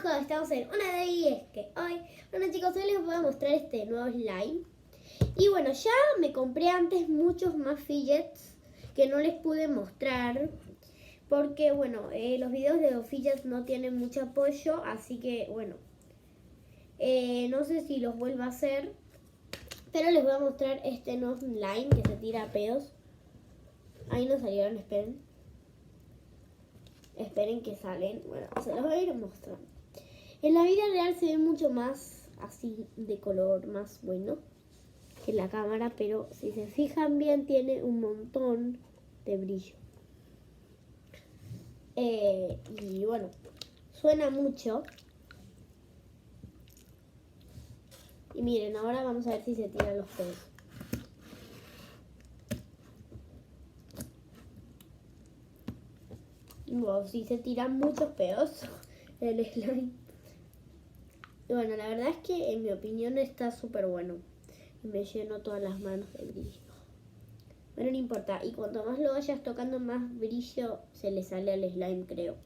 Ojo, estamos en una de ellas, es que hoy, bueno chicos, hoy les voy a mostrar este nuevo slime. Y bueno, ya me compré antes muchos más fidgets que no les pude mostrar. Porque bueno, los videos de los fidgets no tienen mucho apoyo, así que bueno, no sé si los vuelvo a hacer. Pero les voy a mostrar este nuevo slime que se tira a pedos. Ahí no salieron, esperen. Esperen que salen. Bueno, se los voy a ir mostrando. En la vida real se ve mucho más así de color, más bueno que en la cámara, pero si se fijan bien tiene un montón de brillo. Y bueno, suena mucho. Y miren, ahora vamos a ver si se tiran los pedos. Wow, sí se tiran muchos pedos el slime. Y bueno, la verdad es que en mi opinión está súper bueno. Y me lleno todas las manos de brillo. Pero no importa, y cuanto más lo vayas tocando, más brillo se le sale al slime, creo.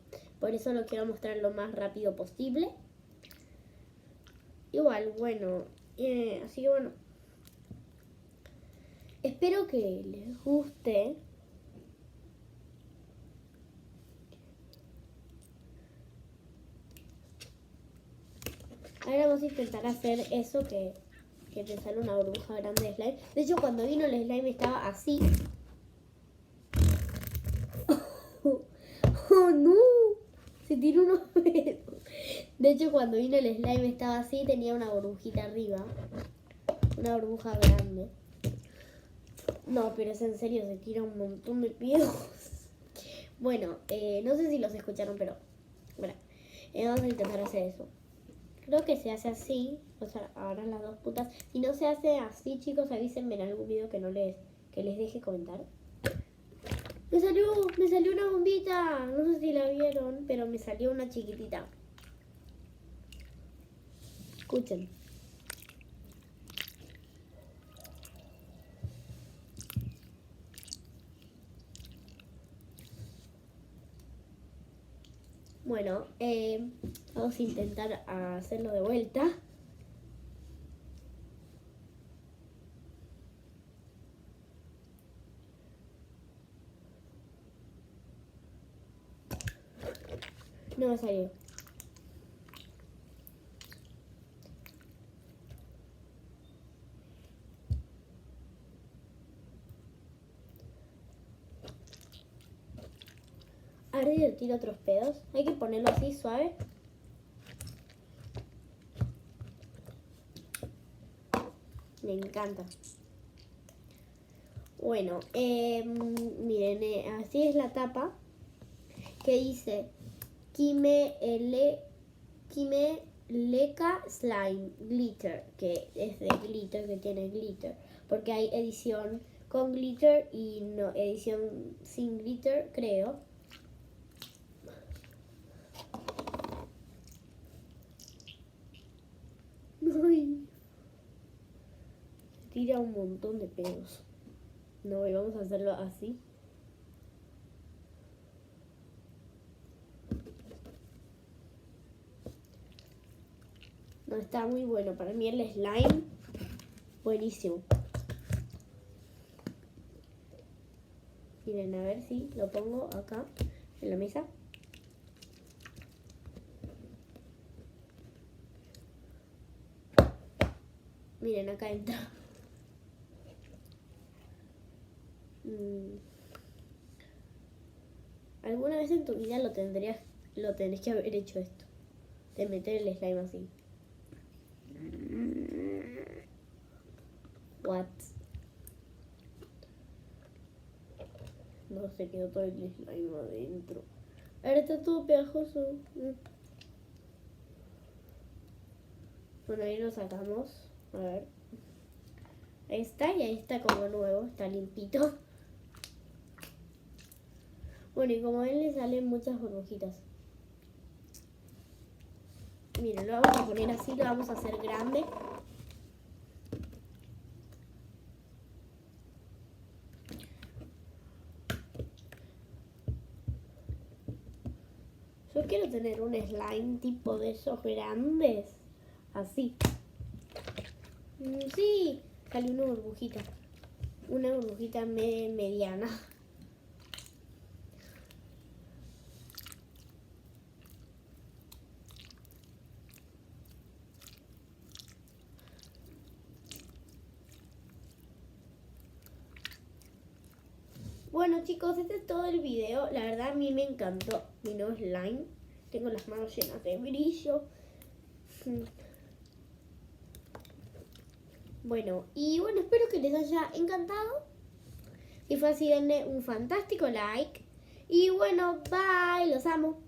Por eso lo quiero mostrar lo más rápido posible. Igual, bueno, así que bueno. Espero que les guste. Ahora vamos a intentar hacer eso que te sale una burbuja grande de slime. De hecho, cuando vino el slime estaba así. ¡Oh, no! Se tiró unos pedos. De hecho, cuando vino el slime estaba así, tenía una burbujita arriba. Una burbuja grande. No, pero es en serio, se tira un montón de pedos. Bueno, no sé si los escucharon, pero bueno, vamos a intentar hacer eso. Creo que se hace así, o sea, ahora las dos puntas. Si no se hace así, chicos, avísenme en algún video que les deje comentar. Me salió una bombita. No sé si la vieron, pero me salió una chiquitita. Escuchen. Bueno, vamos a intentar hacerlo de vuelta. No me salió. Ahora le tiro otros pedos. Hay que ponerlo así suave. Me encanta. Bueno, miren, así es la tapa. Que dice Kime Leka Slime Glitter. Que es de glitter, que tiene glitter. Porque hay edición con glitter y no edición sin glitter, creo. Ay. Se tira un montón de pedos. No, y vamos a hacerlo así. No, está muy bueno. Para mí el slime, buenísimo. Miren, a ver si lo pongo acá en la mesa. Miren, acá entra. Alguna vez en tu vida lo tenés que haber hecho esto. De meter el slime así. What? No, se quedó todo el slime adentro. Ahora está todo pegajoso. Bueno, ahí lo sacamos. A ver. Ahí está, y ahí está como nuevo. Está limpito. Bueno, y como ven, le salen muchas burbujitas. Miren, lo vamos a poner así, lo vamos a hacer grande. Yo quiero quiero tener un slime tipo de esos grandes. Así. Sí, salió una burbujita. Una burbujita mediana. Bueno chicos, este es todo el video. La verdad a mí me encantó mi nuevo slime. Tengo las manos llenas de brillo. Bueno, y bueno, espero que les haya encantado. Si fue así, denle un fantástico like. Y bueno, bye, los amo.